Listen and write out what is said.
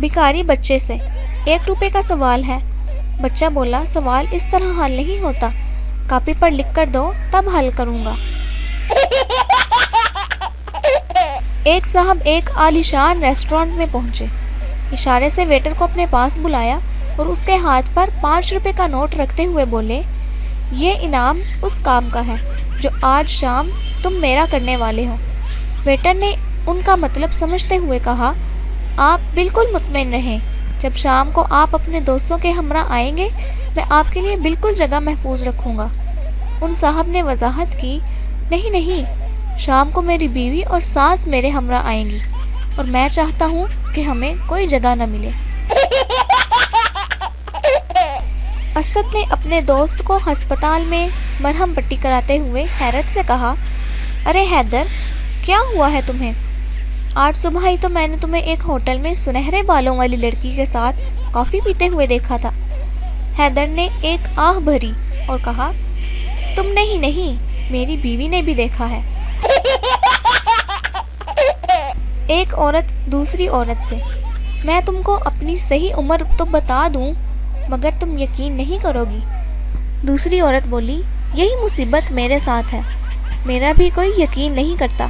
بھکاری بچے سے 1 روپے کا سوال ہے۔ بچہ بولا سوال اس طرح حل نہیں ہوتا، کاپی پر لکھ کر دو تب حل کروں گا۔ ایک صاحب ایک عالیشان ریسٹورانٹ میں پہنچے، اشارے سے ویٹر کو اپنے پاس بلایا اور اس کے ہاتھ پر 5 روپے کا نوٹ رکھتے ہوئے بولے، یہ انعام اس کام کا ہے جو آج شام تم میرا کرنے والے ہو۔ ویٹر نے ان کا مطلب سمجھتے ہوئے کہا، آپ بالکل مطمئن رہیں، جب شام کو آپ اپنے دوستوں کے ہمراہ آئیں گے میں آپ کے لیے بالکل جگہ محفوظ رکھوں گا۔ ان صاحب نے وضاحت کی، نہیں نہیں، شام کو میری بیوی اور ساس میرے ہمراہ آئیں گی اور میں چاہتا ہوں کہ ہمیں کوئی جگہ نہ ملے۔ اسد نے اپنے دوست کو ہسپتال میں مرہم پٹی کراتے ہوئے حیرت سے کہا، ارے حیدر، کیا ہوا ہے تمہیں؟ آج صبح ہی تو میں نے تمہیں ایک ہوٹل میں سنہرے بالوں والی لڑکی کے ساتھ کافی پیتے ہوئے دیکھا تھا۔ حیدر نے ایک آہ بھری اور کہا، تم نہیں، میری بیوی نے بھی دیکھا ہے۔ ایک عورت دوسری عورت سے، میں تم کو اپنی صحیح عمر تو بتا دوں مگر تم یقین نہیں کرو گی۔ دوسری عورت بولی، یہی مصیبت میرے ساتھ ہے، میرا بھی کوئی یقین نہیں کرتا۔